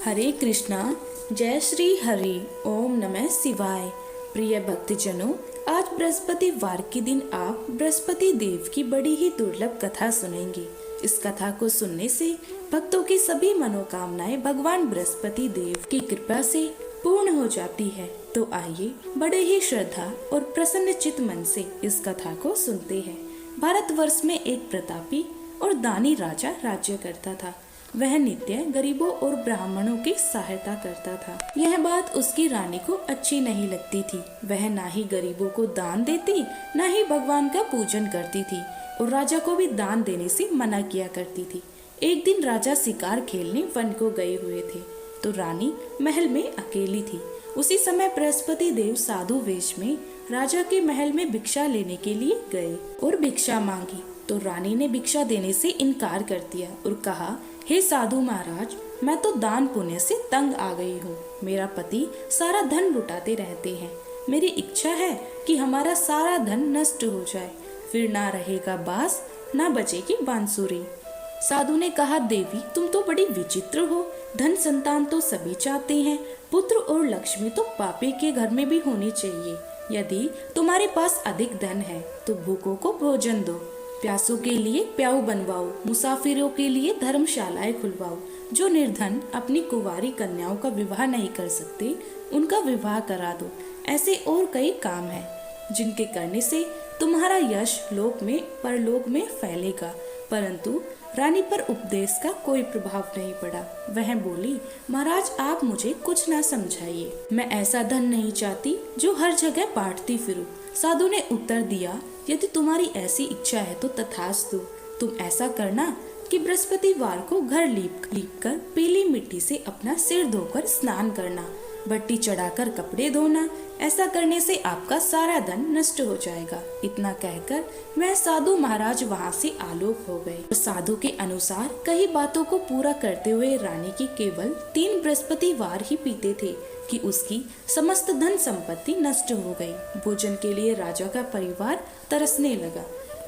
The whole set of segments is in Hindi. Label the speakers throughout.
Speaker 1: हरे कृष्णा, जय श्री हरि, ओम नमः शिवाय। प्रिय भक्तजनों, आज बृहस्पतिवार के दिन आप बृहस्पति देव की बड़ी ही दुर्लभ कथा सुनेंगे। इस कथा को सुनने से भक्तों की सभी मनोकामनाएं भगवान बृहस्पति देव की कृपा से पूर्ण हो जाती है। तो आइए बड़े ही श्रद्धा और प्रसन्न चित्त मन से इस कथा को सुनते हैं। भारतवर्ष में एक प्रतापी और दानी राजा राज्य करता था। वह नित्य गरीबों और ब्राह्मणों की सहायता करता था। यह बात उसकी रानी को अच्छी नहीं लगती थी। वह ना ही गरीबों को दान देती, ना ही भगवान का पूजन करती थी और राजा को भी दान देने से मना किया करती थी। एक दिन राजा शिकार खेलने वन को गए हुए थे, तो रानी महल में अकेली थी। उसी समय बृहस्पति देव साधु वेश में राजा के महल में भिक्षा लेने के लिए गए और भिक्षा मांगी। तो रानी ने भिक्षा देने से इनकार कर दिया और कहा, हे साधु महाराज, मैं तो दान पुण्य से तंग आ गई हूँ। मेरा पति सारा धन लुटाते रहते हैं। मेरी इच्छा है कि हमारा सारा धन नष्ट हो जाए, फिर ना रहेगा बांस, ना बचेगी बांसुरी। साधु ने कहा, देवी तुम तो बड़ी विचित्र हो। धन संतान तो सभी चाहते हैं, पुत्र और लक्ष्मी तो पापी के घर में भी होनी चाहिए। यदि तुम्हारे पास अधिक धन है तो भूखों को भोजन दो, प्यासों के लिए प्याऊ बनवाओ, मुसाफिरों के लिए धर्मशालाएं खुलवाओ। जो निर्धन अपनी कुंवारी कन्याओं का विवाह नहीं कर सकते, उनका विवाह करा दो। ऐसे और कई काम हैं जिनके करने से तुम्हारा यश लोक में परलोक में फैलेगा। परंतु रानी पर उपदेश का कोई प्रभाव नहीं पड़ा। वह बोली, महाराज आप मुझे कुछ ना समझाइए, मैं ऐसा धन नहीं चाहती जो हर जगह बांटती फिरूं। साधु ने उत्तर दिया, यदि तुम्हारी ऐसी इच्छा है तो तथास्तु। तुम ऐसा करना कि बृहस्पतिवार को घर लीप कर पीली मिट्टी से अपना सिर धोकर स्नान करना, भट्टी चढ़ाकर कपड़े धोना। ऐसा करने से आपका सारा धन नष्ट हो जाएगा। इतना कहकर वह साधु महाराज वहाँ से आलोक हो गए। साधु के अनुसार कई बातों को पूरा करते हुए रानी की केवल 3 बृहस्पतिवार ही बीते थे कि उसकी समस्त धन संपत्ति नष्ट हो गई। भोजन के लिए राजा का परिवार तरसने लगा।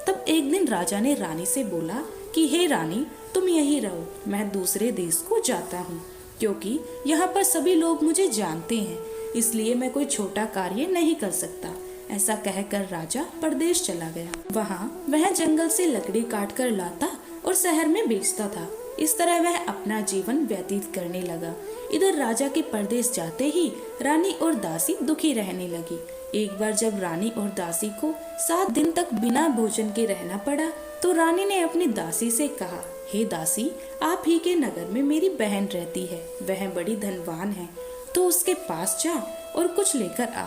Speaker 1: तब एक दिन राजा ने रानी से बोला कि हे रानी, तुम यहीं रहो, मैं दूसरे देश को जाता हूँ, क्योंकि यहाँ पर सभी लोग मुझे जानते हैं, इसलिए मैं कोई छोटा कार्य नहीं कर सकता। ऐसा कहकर राजा परदेश चला गया। वहाँ वह जंगल से लकड़ी काट कर लाता और शहर में बेचता था। इस तरह वह अपना जीवन व्यतीत करने लगा। इधर राजा के परदेश जाते ही रानी और दासी दुखी रहने लगी। एक बार जब रानी और दासी को 7 दिन तक बिना भोजन के रहना पड़ा, तो रानी ने अपनी दासी से कहा, हे दासी, आप ही के नगर में मेरी बहन रहती है, वह बड़ी धनवान है, तो उसके पास जा और कुछ लेकर आ,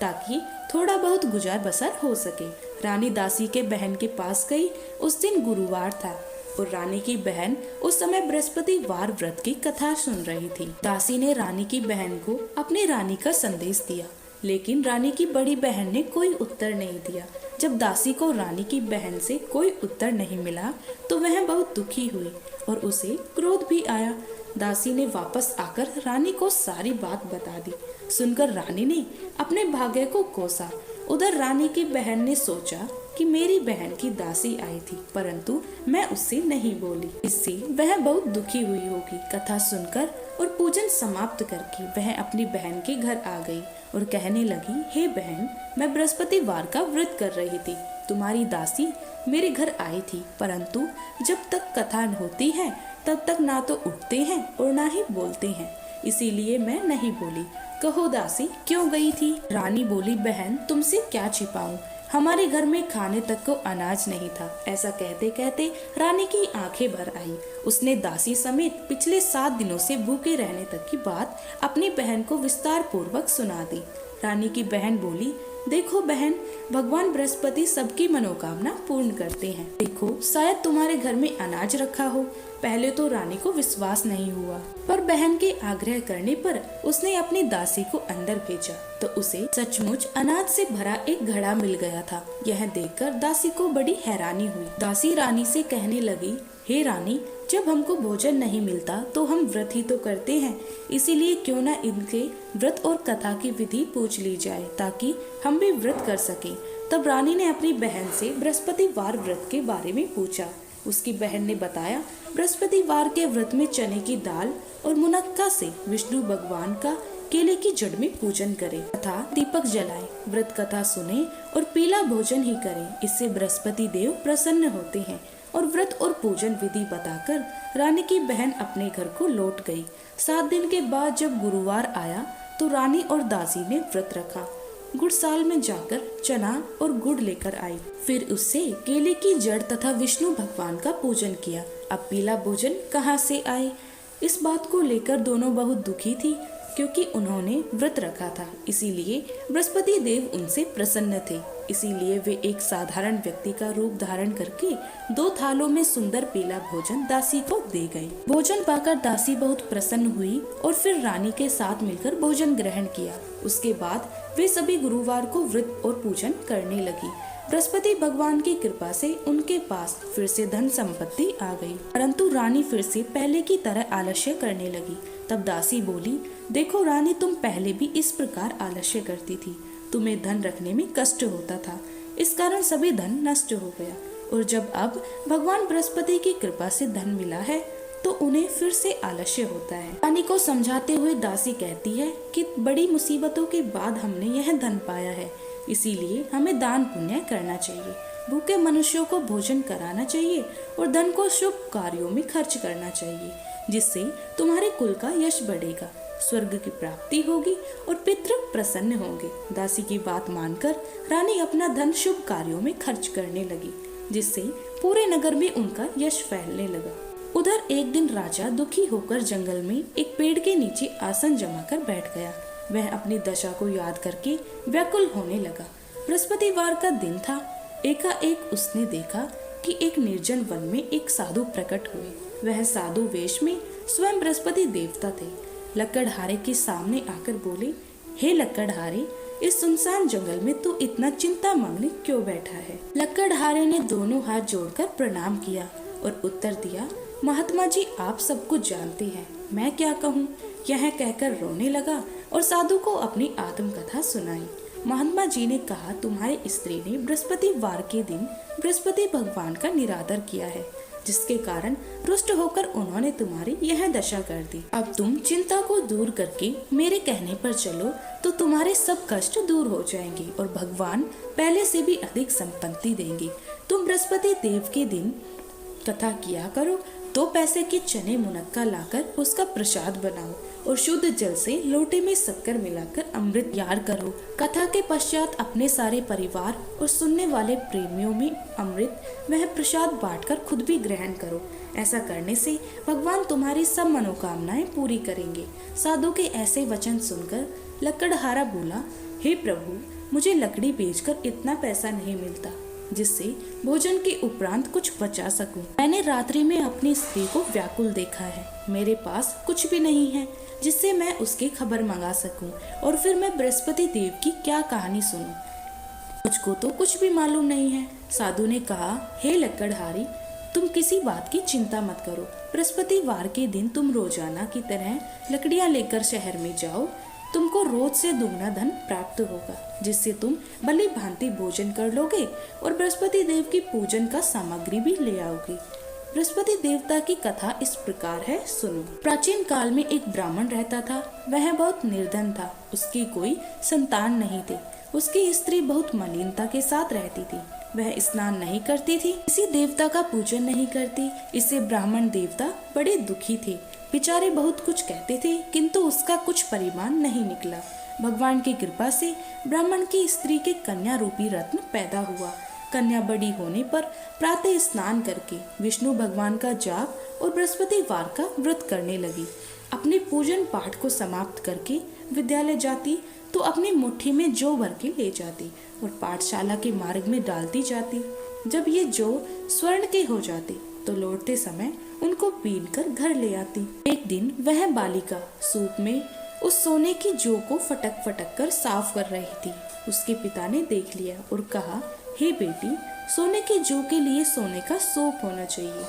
Speaker 1: ताकि थोड़ा बहुत गुजार बसर हो सके। रानी दासी के बहन के पास गई। उस दिन गुरुवार था और रानी की बहन उस समय बृहस्पतिवार व्रत की कथा सुन रही थी। दासी ने रानी की बहन को अपनी रानी का संदेश दिया, लेकिन रानी की बड़ी बहन ने कोई उत्तर नहीं दिया। जब दासी को रानी की बहन से कोई उत्तर नहीं मिला तो वह बहुत दुखी हुई और उसे क्रोध भी आया। दासी ने वापस आकर रानी को सारी बात बता दी। सुनकर रानी ने अपने भाग्य को कोसा। उधर रानी की बहन ने सोचा कि मेरी बहन की दासी आई थी, परंतु मैं उससे नहीं बोली, इससे वह बहुत दुखी हुई होगी। कथा सुनकर और पूजन समाप्त करके वह अपनी बहन के घर आ गई और कहने लगी, हे बहन, मैं बृहस्पतिवार का व्रत कर रही थी। तुम्हारी दासी मेरे घर आई थी, परंतु जब तक कथा होती है तब तक ना तो उठते हैं और ना ही बोलते हैं, इसीलिए मैं नहीं बोली। कहो दासी, क्यों गई थी? रानी बोली, बहन तुमसे क्या छिपाऊं, हमारे घर में खाने तक को अनाज नहीं था। ऐसा कहते कहते रानी की आंखें भर आई। उसने दासी समेत पिछले 7 दिनों से भूखे रहने तक की बात अपनी बहन को विस्तार पूर्वक सुना दी। रानी की बहन बोली, देखो बहन, भगवान बृहस्पति सबकी मनोकामना पूर्ण करते हैं। देखो, शायद तुम्हारे घर में अनाज रखा हो। पहले तो रानी को विश्वास नहीं हुआ, पर बहन के आग्रह करने पर उसने अपनी दासी को अंदर भेजा, तो उसे सचमुच अनाज से भरा एक घड़ा मिल गया था। यह देखकर दासी को बड़ी हैरानी हुई। दासी रानी से कहने लगी, हे रानी, जब हमको भोजन नहीं मिलता तो हम व्रत ही तो करते हैं, इसीलिए क्यों ना इनके व्रत और कथा की विधि पूछ ली जाए, ताकि हम भी व्रत कर सकें। तब रानी ने अपनी बहन से बृहस्पतिवार व्रत के बारे में पूछा। उसकी बहन ने बताया, बृहस्पतिवार के व्रत में चने की दाल और मुनक्का से विष्णु भगवान का केले की जड़ में पूजन करें तथा दीपक जलाएं, व्रत कथा सुने और पीला भोजन ही करें। इससे बृहस्पति देव प्रसन्न होते हैं। और व्रत और पूजन विधि बताकर रानी की बहन अपने घर को लौट गई। 7 दिन के बाद जब गुरुवार आया तो रानी और दासी ने व्रत रखा। गुड़साल में जाकर चना और गुड़ लेकर आई, फिर उससे केले की जड़ तथा विष्णु भगवान का पूजन किया। अब पीला भोजन कहाँ से आए? इस बात को लेकर दोनों बहुत दुखी थी, क्योंकि उन्होंने व्रत रखा था, इसीलिए बृहस्पति देव उनसे प्रसन्न थे। इसीलिए वे एक साधारण व्यक्ति का रूप धारण करके 2 थालों में सुंदर पीला भोजन दासी को दे गए। भोजन पाकर दासी बहुत प्रसन्न हुई और फिर रानी के साथ मिलकर भोजन ग्रहण किया। उसके बाद वे सभी गुरुवार को व्रत और पूजन करने लगी। बृहस्पति भगवान की कृपा से उनके पास फिर से धन संपत्ति आ गई, परंतु रानी फिर से पहले की तरह आलस्य करने लगी। तब दासी बोली, देखो रानी, तुम पहले भी इस प्रकार आलस्य करती थी। तुम्हें धन रखने में कष्ट होता था, इस कारण सभी धन नष्ट हो गया। और जब अब भगवान बृहस्पति की कृपा से धन मिला है तो उन्हें फिर से आलस्य होता है। रानी को समझाते हुए दासी कहती है कि बड़ी मुसीबतों के बाद हमने यह धन पाया है, इसीलिए हमें दान पुण्य करना चाहिए, भूखे मनुष्यों को भोजन कराना चाहिए और धन को शुभ कार्यों में खर्च करना चाहिए, जिससे तुम्हारे कुल का यश बढ़ेगा, स्वर्ग की प्राप्ति होगी और पितृ प्रसन्न होंगे। दासी की बात मानकर रानी अपना धन शुभ कार्यों में खर्च करने लगी, जिससे पूरे नगर में उनका यश फैलने लगा। उधर एक दिन राजा दुखी होकर जंगल में एक पेड़ के नीचे आसन जमाकर बैठ गया। वह अपनी दशा को याद करके व्याकुल होने लगा। बृहस्पतिवार का दिन था। एकाएक उसने देखा कि एक निर्जन वन में एक साधु प्रकट हुए। वह साधु वेश में स्वयं बृहस्पति देवता थे। लकड़हारे के सामने आकर बोले, हे लकड़हारे, इस सुनसान जंगल में तू इतना चिंता मग्न क्यों बैठा है? लकड़हारे ने दोनों हाथ जोड़कर प्रणाम किया और उत्तर दिया, महात्मा जी, आप सब कुछ जानते हैं, मैं क्या कहूँ? यह कहकर रोने लगा और साधु को अपनी आत्मकथा सुनाई। महात्मा जी ने कहा, तुम्हारी स्त्री ने बृहस्पतिवार के दिन बृहस्पति भगवान का निरादर किया है, जिसके कारण रुष्ट होकर उन्होंने तुम्हारी यह दशा कर दी। अब तुम चिंता को दूर करके मेरे कहने पर चलो तो तुम्हारे सब कष्ट दूर हो जाएंगे और भगवान पहले से भी अधिक संपत्ति देंगे। तुम बृहस्पति देव के दिन कथा किया करो, 2 पैसे के चने मुनक्का लाकर उसका प्रसाद बनाओ और शुद्ध जल से लोटे में शक्कर मिलाकर अमृत तैयार करो। कथा के पश्चात अपने सारे परिवार और सुनने वाले प्रेमियों में अमृत वह प्रसाद बांटकर खुद भी ग्रहण करो। ऐसा करने से भगवान तुम्हारी सब मनोकामनाएं पूरी करेंगे। साधु के ऐसे वचन सुनकर लकड़हारा बोला, हे प्रभु, मुझे लकड़ी बेचकर इतना पैसा नहीं मिलता जिससे भोजन के उपरांत कुछ बचा सकूं। मैंने रात्रि में अपनी स्त्री को व्याकुल देखा है। मेरे पास कुछ भी नहीं है जिससे मैं उसकी खबर मंगा सकूं और फिर मैं बृहस्पति देव की क्या कहानी सुनूं। मुझको तो कुछ भी मालूम नहीं है। साधु ने कहा, हे लकड़हारी, तुम किसी बात की चिंता मत करो। बृहस्पतिवार के दिन तुम रोजाना की तरह लकड़ियां लेकर शहर में जाओ। तुमको रोज से दुगना धन प्राप्त होगा, जिससे तुम भली भांति भोजन कर लोगे और बृहस्पति देव की पूजन का सामग्री भी ले आओगे। बृहस्पति देवता की कथा इस प्रकार है, सुनो। प्राचीन काल में एक ब्राह्मण रहता था। वह बहुत निर्धन था। उसकी कोई संतान नहीं थे। उसकी स्त्री बहुत मलिनता के साथ रहती थी। वह स्नान नहीं करती थी, किसी देवता का पूजन नहीं करती। इससे ब्राह्मण देवता बड़े दुखी थे। बेचारे बहुत कुछ कहते थे, किंतु उसका कुछ परिमाण नहीं निकला। भगवान की कृपा से ब्राह्मण की स्त्री के कन्या रूपी रत्न पैदा हुआ। कन्या बड़ी होने पर प्रातः स्नान करके विष्णु भगवान का जाप और बृहस्पतिवार का व्रत करने लगी। अपने पूजन पाठ को समाप्त करके विद्यालय जाती तो अपनी मुट्ठी में जौ भर के ले जाती और पाठशाला के मार्ग में डालती जाती। जब ये जौ स्वर्ण के हो जाते तो लौटते समय उनको पीन कर घर ले आती। एक दिन वह बालिका सूप में उस सोने की जौ को फटक फटक कर साफ कर रही थी। उसके पिता ने देख लिया और कहा, हे बेटी, सोने की जौ के लिए सोने का सूप होना चाहिए।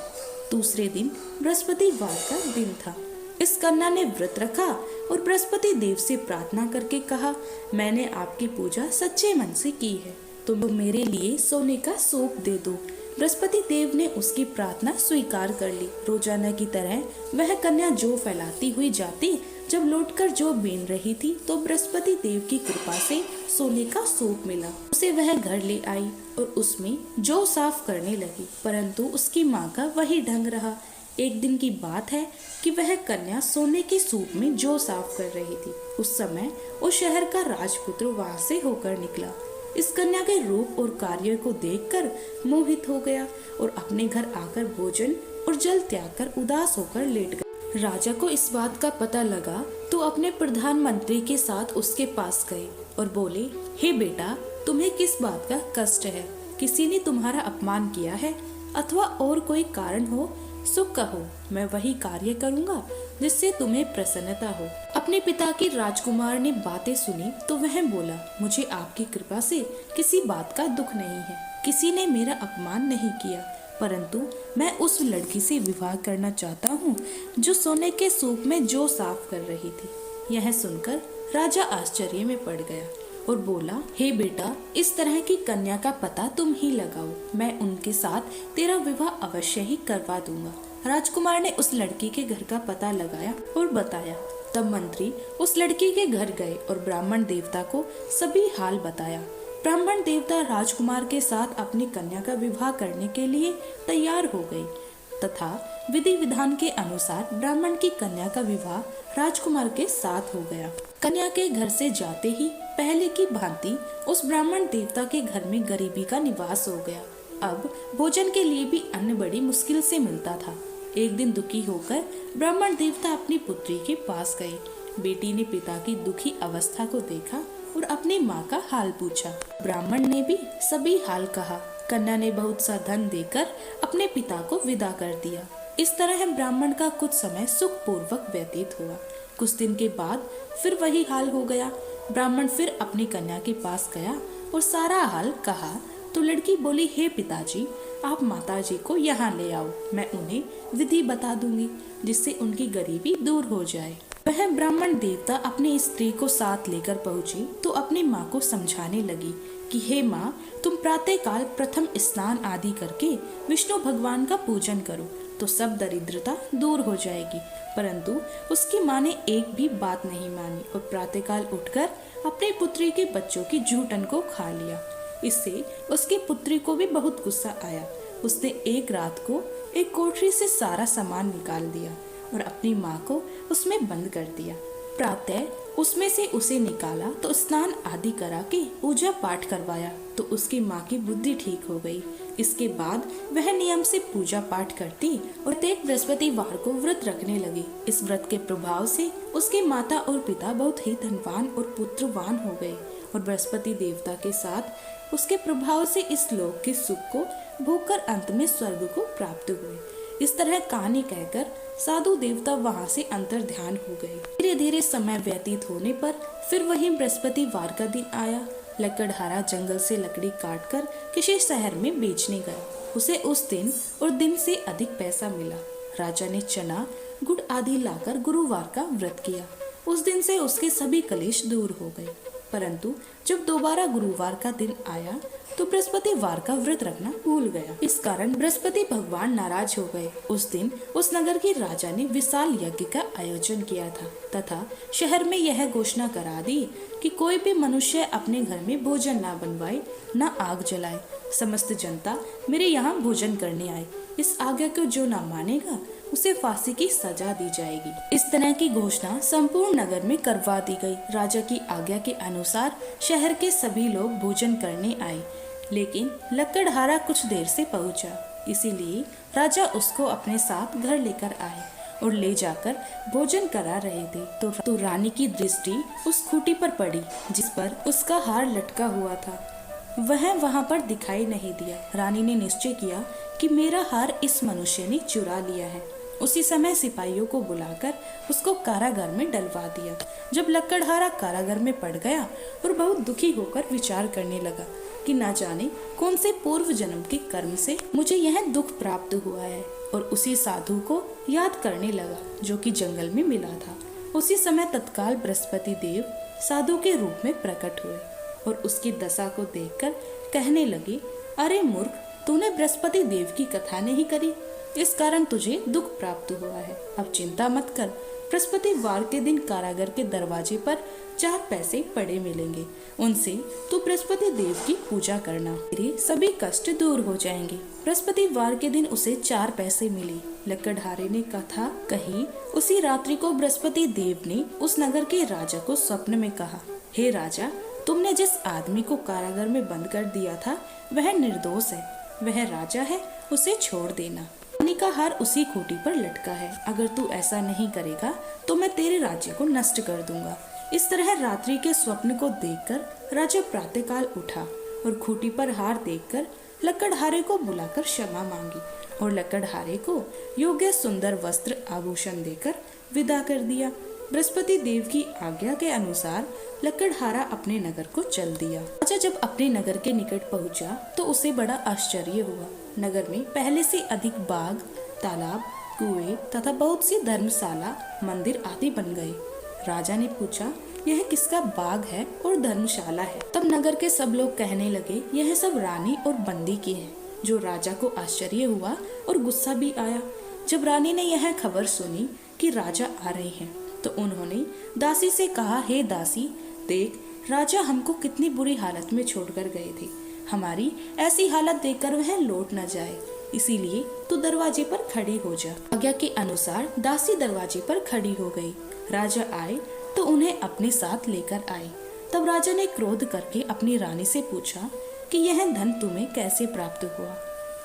Speaker 1: दूसरे दिन बृहस्पतिवार का दिन था। इस कन्या ने व्रत रखा और बृहस्पति देव से प्रार्थना करके कहा, मैंने आपकी पूजा सच्चे मन से की है, तो मेरे लिए सोने का सूप दे दो। बृहस्पति देव ने उसकी प्रार्थना स्वीकार कर ली। रोजाना की तरह वह कन्या जौ फैलाती हुई जाती। जब लौटकर जौ बीन रही थी तो बृहस्पति देव की कृपा से सोने का सूप मिला। उसे वह घर ले आई और उसमें जौ साफ करने लगी, परंतु उसकी माँ का वही ढंग रहा। एक दिन की बात है कि वह कन्या सोने के सूप में जौ साफ कर रही थी। उस समय उस शहर का राजपुत्र वहां से होकर निकला। इस कन्या के रूप और कार्य को देखकर मोहित हो गया और अपने घर आकर भोजन और जल त्याग कर उदास होकर लेट गया। राजा को इस बात का पता लगा तो अपने प्रधानमंत्री के साथ उसके पास गए और बोले, हे बेटा, तुम्हें किस बात का कष्ट है? किसी ने तुम्हारा अपमान किया है अथवा और कोई कारण हो सो कहो, मैं वही कार्य करूंगा जिससे तुम्हें प्रसन्नता हो। अपने पिता की राजकुमार ने बातें सुनी तो वह बोला, मुझे आपकी कृपा से किसी बात का दुख नहीं है। किसी ने मेरा अपमान नहीं किया, परंतु मैं उस लड़की से विवाह करना चाहता हूँ जो सोने के सूप में जौ साफ कर रही थी। यह सुनकर राजा आश्चर्य में पड़ गया और बोला, हे बेटा, इस तरह की कन्या का पता तुम ही लगाओ, मैं उनके साथ तेरा विवाह अवश्य ही करवा दूंगा। राजकुमार ने उस लड़की के घर का पता लगाया और बताया। तब मंत्री उस लड़की के घर गए और ब्राह्मण देवता को सभी हाल बताया। ब्राह्मण देवता राजकुमार के साथ अपनी कन्या का विवाह करने के लिए तैयार हो गए तथा विधि विधान के अनुसार ब्राह्मण की कन्या का विवाह राजकुमार के साथ हो गया। कन्या के घर से जाते ही पहले की भांति उस ब्राह्मण देवता के घर में गरीबी का निवास हो गया। अब भोजन के लिए भी अन्न बड़ी मुश्किल से मिलता था। एक दिन दुखी होकर ब्राह्मण देवता अपनी पुत्री के पास गए। बेटी ने पिता की दुखी अवस्था को देखा और अपनी माँ का हाल पूछा। ब्राह्मण ने भी सभी हाल कहा। कन्या ने बहुत सा धन देकर अपने पिता को विदा कर दिया। इस तरह ब्राह्मण का कुछ समय सुख पूर्वक व्यतीत हुआ। कुछ दिन के बाद फिर वही हाल हो गया। ब्राह्मण फिर अपनी कन्या के पास गया और सारा हाल कहा तो लड़की बोली, हे पिताजी, आप माताजी को यहाँ ले आओ, मैं उन्हें विधि बता दूंगी जिससे उनकी गरीबी दूर हो जाए। वह ब्राह्मण देवता अपनी स्त्री को साथ लेकर पहुंची तो अपनी माँ को समझाने लगी कि हे माँ, तुम प्रातः काल प्रथम स्नान आदि करके विष्णु भगवान का पूजन करो तो सब दरिद्रता दूर हो जाएगी। परंतु उसकी माँ ने एक भी बात नहीं मानी और प्रातःकाल उठकर अपने पुत्री के बच्चों की जूठन को खा लिया। इससे उसकी पुत्री को भी बहुत गुस्सा आया। उसने एक रात को एक कोठरी से सारा सामान निकाल दिया और अपनी माँ को उसमें बंद कर दिया। प्रातः उसमें से उसे निकाला तो स्नान आदि करा के पूजा पाठ करवाया तो उसकी माँ की बुद्धि ठीक हो गई। इसके बाद वह नियम से पूजा पाठ करती और प्रत्येक बृहस्पतिवार को व्रत रखने लगी। इस व्रत के प्रभाव से उसके माता और पिता बहुत ही धनवान और पुत्रवान हो गए और बृहस्पति देवता के साथ उसके प्रभाव से इस लोक के सुख को भोगकर अंत में स्वर्ग को प्राप्त हुए। इस तरह कहानी कहकर साधु देवता वहां से अंतर ध्यान हो गए। धीरे धीरे समय व्यतीत होने पर फिर वही बृहस्पतिवार का दिन आया। लकड़हारा जंगल से लकड़ी काटकर किसी शहर में बेचने गया। उसे उस दिन और दिन से अधिक पैसा मिला। राजा ने चना गुड़ आदि लाकर गुरुवार का व्रत किया। उस दिन से उसके सभी कलेश दूर हो गए। परंतु जब दोबारा गुरुवार का दिन आया तो बृहस्पतिवार का व्रत रखना भूल गया। इस कारण बृहस्पति भगवान नाराज हो गए। उस दिन उस नगर के राजा ने विशाल यज्ञ का आयोजन किया था तथा शहर में यह घोषणा करा दी कि कोई भी मनुष्य अपने घर में भोजन ना बनवाए, ना आग जलाए। समस्त जनता मेरे यहाँ भोजन करने आए। इस आज्ञा को जो ना मानेगा उसे फांसी की सजा दी जाएगी। इस तरह की घोषणा संपूर्ण नगर में करवा दी गई। राजा की आज्ञा के अनुसार शहर के सभी लोग भोजन करने आए, लेकिन लकड़हारा कुछ देर से पहुंचा। इसीलिए राजा उसको अपने साथ घर लेकर आए और ले जाकर भोजन करा रहे थे तो रानी की दृष्टि उस खूंटी पर पड़ी जिस पर उसका हार लटका हुआ था। वह वहां पर दिखाई नहीं दिया। रानी ने निश्चय किया कि मेरा हार इस मनुष्य ने चुरा लिया है। उसी समय सिपाहियों को बुलाकर उसको कारागार में डलवा दिया। जब लकड़हारा कारागार में पड़ गया और बहुत दुखी होकर विचार करने लगा कि ना जाने कौन से पूर्व जन्म के कर्म से मुझे यह दुख प्राप्त हुआ है, और उसी साधु को याद करने लगा जो कि जंगल में मिला था। उसी समय तत्काल बृहस्पति देव साधु के रूप में प्रकट हुए और उसकी दशा को देखकर कहने लगे, अरे मूर्ख, तूने बृहस्पति देव की कथा नहीं करी, इस कारण तुझे दुख प्राप्त हुआ है। अब चिंता मत कर, बृहस्पतिवार के दिन कारागार के दरवाजे पर 4 पैसे पड़े मिलेंगे, उनसे तू बृहस्पति देव की पूजा करना, तेरे सभी कष्ट दूर हो जाएंगे। बृहस्पतिवार के दिन उसे 4 पैसे मिले। लकड़हारे ने कथा कही। उसी रात्रि को बृहस्पति देव ने उस नगर के राजा को स्वप्न में कहा, हे राजा, तुमने जिस आदमी को कारागार में बंद कर दिया था वह निर्दोष है, वह राजा है, उसे छोड़ देना। रानी का हार उसी खूंटी पर लटका है, अगर तू ऐसा नहीं करेगा तो मैं तेरे राज्य को नष्ट कर दूंगा। इस तरह रात्रि के स्वप्न को देखकर राजा प्रातःकाल उठा और खूंटी पर हार देखकर लकड़हारे को बुलाकर क्षमा मांगी और लकड़हारे को योग्य सुंदर वस्त्र आभूषण देकर विदा कर दिया। बृहस्पति देव की आज्ञा के अनुसार लकड़हारा अपने नगर को चल दिया। राजा जब अपने नगर के निकट पहुंचा तो उसे बड़ा आश्चर्य हुआ। नगर में पहले से अधिक बाग, तालाब, कुएं तथा बहुत सी धर्मशाला, मंदिर आदि बन गए। राजा ने पूछा, यह किसका बाग है और धर्मशाला है? तब नगर के सब लोग कहने लगे, यह सब रानी और बंदी की है। जो राजा को आश्चर्य हुआ और गुस्सा भी आया। जब रानी ने यह खबर सुनी कि राजा आ रहे हैं तो उन्होंने दासी से कहा, हे दासी, देख, राजा हमको कितनी बुरी हालत में छोड़कर गए थे। हमारी ऐसी हालत देखकर वह लौट न जाए, इसीलिए तू दरवाजे पर खड़ी हो जा। आज्ञा के अनुसार दासी दरवाजे पर खड़ी हो गई। राजा आए तो उन्हें अपने साथ लेकर आए। तब राजा ने क्रोध करके अपनी रानी से पूछा कि यह धन तुम्हें कैसे प्राप्त हुआ?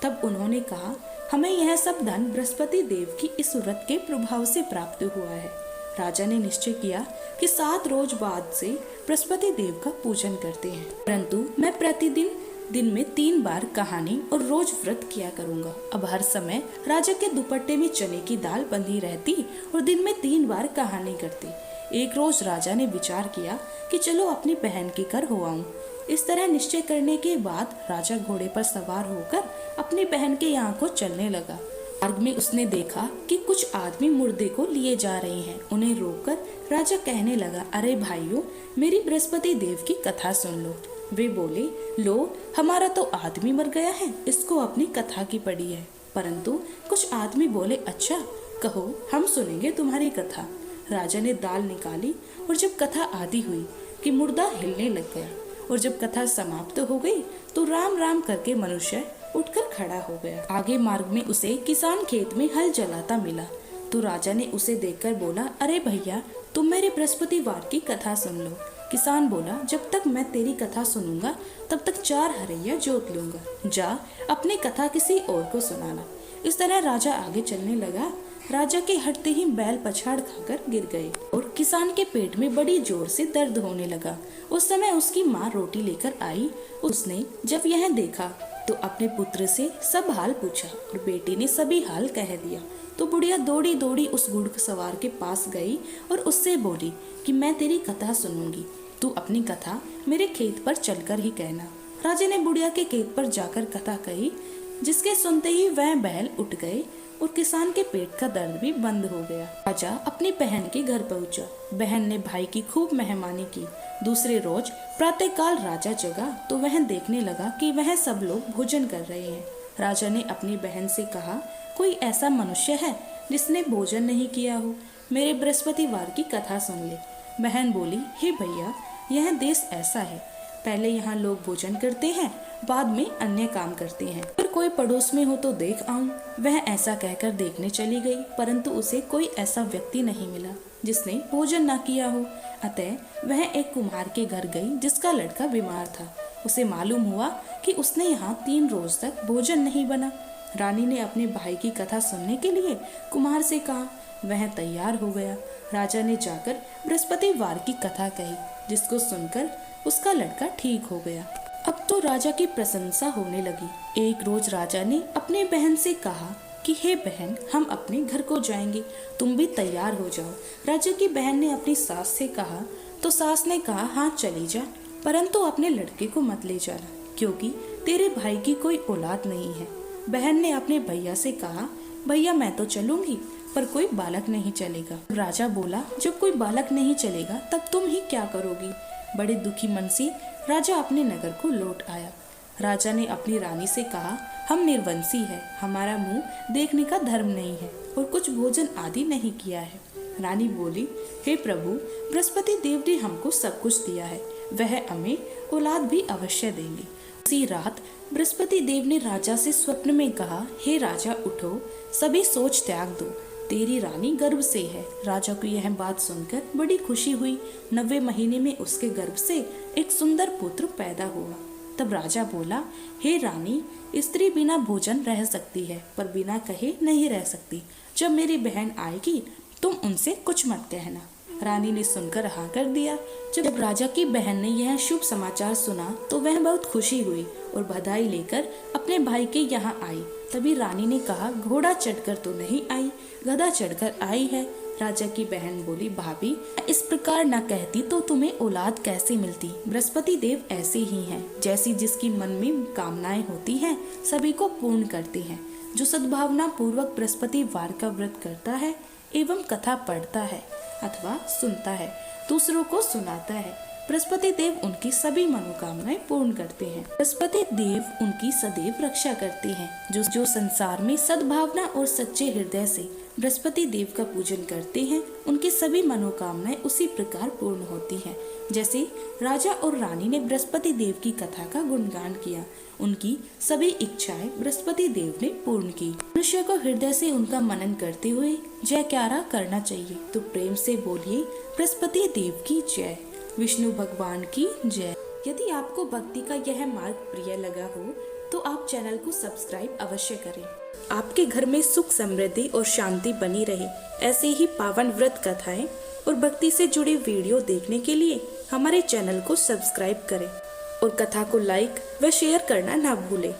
Speaker 1: तब उन्होंने कहा, हमें यह सब धन बृहस्पति देव की इस व्रत के प्रभाव से प्राप्त हुआ है। राजा ने निश्चय किया कि 7 रोज बाद से बृहस्पति देव का पूजन करते हैं, परंतु मैं प्रतिदिन दिन में 3 बार कहानी और रोज व्रत किया करूंगा। अब हर समय राजा के दुपट्टे में चने की दाल बंधी रहती और दिन में 3 बार कहानी करती। एक रोज राजा ने विचार किया कि चलो अपनी बहन के घर हो आऊं। इस तरह निश्चय करने के बाद राजा घोड़े पर सवार होकर अपनी बहन के यहाँ को चलने लगा। मार्ग में उसने देखा कि कुछ आदमी मुर्दे को लिए जा रहे हैं। उन्हें रोककर राजा कहने लगा, अरे भाइयों, मेरी बृहस्पति देव की कथा सुन लो। वे बोले, लो, हमारा तो आदमी मर गया है, इसको अपनी कथा की पड़ी है। परंतु कुछ आदमी बोले, अच्छा, कहो, हम सुनेंगे तुम्हारी कथा। राजा ने दाल निकाली और जब कथा आधी हुई कि मुर्दा हिलने लग गया और जब कथा समाप्त हो गई तो राम राम करके मनुष्य उठकर खड़ा हो गया। आगे मार्ग में उसे किसान खेत में हल चलाता मिला तो राजा ने उसे देखकर बोला, अरे भैया, तुम मेरे बृहस्पतिवार की कथा सुन लो। किसान बोला, जब तक मैं तेरी कथा सुनूंगा तब तक 4 हरैया जोत लूंगा। जा, अपनी कथा किसी और को सुनाना। इस तरह राजा आगे चलने लगा। राजा के हटते ही बैल पछाड़ खाकर गिर गए और किसान के पेट में बड़ी जोर से दर्द होने लगा। उस समय उसकी माँ रोटी लेकर आई। उसने जब यह देखा तो अपने पुत्र से सब हाल पूछा और बेटी ने सभी हाल कह दिया। तो बुढ़िया दौड़ी दौड़ी उस घुड़सवार के पास गई और उससे बोली कि मैं तेरी कथा सुनूंगी, तू अपनी कथा मेरे खेत पर चलकर ही कहना। राजा ने बुढ़िया के खेत पर जाकर कथा कही, जिसके सुनते ही वह बैल उठ गए और किसान के पेट का दर्द भी बंद हो गया। राजा अपनी बहन के घर पहुंचा। बहन ने भाई की खूब मेहमानी की। दूसरे रोज प्रातःकाल राजा जगा तो वह देखने लगा कि वह सब लोग भोजन कर रहे हैं। राजा ने अपनी बहन से कहा, कोई ऐसा मनुष्य है जिसने भोजन नहीं किया हो? मेरे बृहस्पतिवार की कथा सुन ले। बहन बोली, हे भैया, यह देश ऐसा है, पहले यहाँ लोग भोजन करते हैं, बाद में अन्य काम करते हैं। फिर कोई पड़ोस में हो तो देख आऊं। वह ऐसा कहकर देखने चली गई, परंतु उसे कोई ऐसा व्यक्ति नहीं मिला जिसने भोजन न किया हो। अतः वह एक कुम्हार के घर गई जिसका लड़का बीमार था। उसे मालूम हुआ कि उसने यहाँ 3 रोज तक भोजन नहीं बना। रानी ने अपने भाई की कथा सुनने के लिए कुम्हार से कहा। वह तैयार हो गया। राजा ने जाकर बृहस्पतिवार की कथा कही, जिसको सुनकर उसका लड़का ठीक हो गया। अब तो राजा की प्रशंसा होने लगी। एक रोज राजा ने अपनी बहन से कहा कि हे बहन, हम अपने घर को जाएंगे, तुम भी तैयार हो जाओ। राजा की बहन ने अपनी सास से कहा तो सास ने कहा, हाँ चली जा, परंतु अपने लड़के को मत ले जाना, क्योंकि तेरे भाई की कोई औलाद नहीं है। बहन ने अपने भैया से कहा, भैया मैं तो चलूंगी, पर कोई बालक नहीं चलेगा। राजा बोला, जब कोई बालक नहीं चलेगा तब तुम ही क्या करोगी? बड़े दुखी मन से राजा अपने नगर को लौट आया। राजा ने अपनी रानी से कहा, हम निर्वंशी है, हमारा मुंह देखने का धर्म नहीं है और कुछ भोजन आदि नहीं किया है। रानी बोली, हे प्रभु, बृहस्पति देव ने हमको सब कुछ दिया है, वह हमें औलाद भी अवश्य देंगे। उसी रात बृहस्पति देव ने राजा से स्वप्न में कहा, हे राजा उठो, सभी सोच त्याग दो, तेरी रानी गर्भ से है। राजा को यह बात सुनकर बड़ी खुशी हुई। 90 महीने में उसके गर्भ से एक सुंदर पुत्र पैदा हुआ। तब राजा बोला, हे रानी, स्त्री बिना भोजन रह सकती है पर बिना कहे नहीं रह सकती। जब मेरी बहन आएगी तुम उनसे कुछ मत कहना। रानी ने सुनकर हाँ कर दिया। जब राजा की बहन ने यह शुभ समाचार सुना तो वह बहुत खुशी हुई और बधाई लेकर अपने भाई के यहाँ आई। तभी रानी ने कहा, घोड़ा चढ़कर तो नहीं आई, गधा चढ़कर आई है। राजा की बहन बोली, भाभी, इस प्रकार न कहती तो तुम्हें औलाद कैसे मिलती। बृहस्पति देव ऐसे ही हैं, जैसी जिसकी मन में कामनाएं होती हैं सभी को पूर्ण करते हैं। जो सद्भावना पूर्वक बृहस्पति वार का व्रत करता है एवं कथा पढ़ता है अथवा सुनता है, दूसरों को सुनाता है, बृहस्पति देव उनकी सभी मनोकामनाएं पूर्ण करते हैं। बृहस्पति देव उनकी सदैव रक्षा करते हैं। जो संसार में सद्भावना और सच्चे हृदय से बृहस्पति देव का पूजन करते हैं, उनकी सभी मनोकामनाएं उसी प्रकार पूर्ण होती हैं। जैसे राजा और रानी ने बृहस्पति देव की कथा का गुणगान किया, उनकी सभी इच्छाएं बृहस्पति देव ने पूर्ण की। मनुष्य को हृदय से उनका मनन करते हुए जयकारा करना चाहिए। तो प्रेम से बोलिए, बृहस्पति देव की जय, विष्णु भगवान की जय। यदि आपको भक्ति का यह मार्ग प्रिय लगा हो तो आप चैनल को सब्सक्राइब अवश्य करें। आपके घर में सुख, समृद्धि और शांति बनी रहे, ऐसे ही पावन व्रत कथाएं और भक्ति से जुड़ी वीडियो देखने के लिए हमारे चैनल को सब्सक्राइब करें और कथा को लाइक व शेयर करना ना भूलें।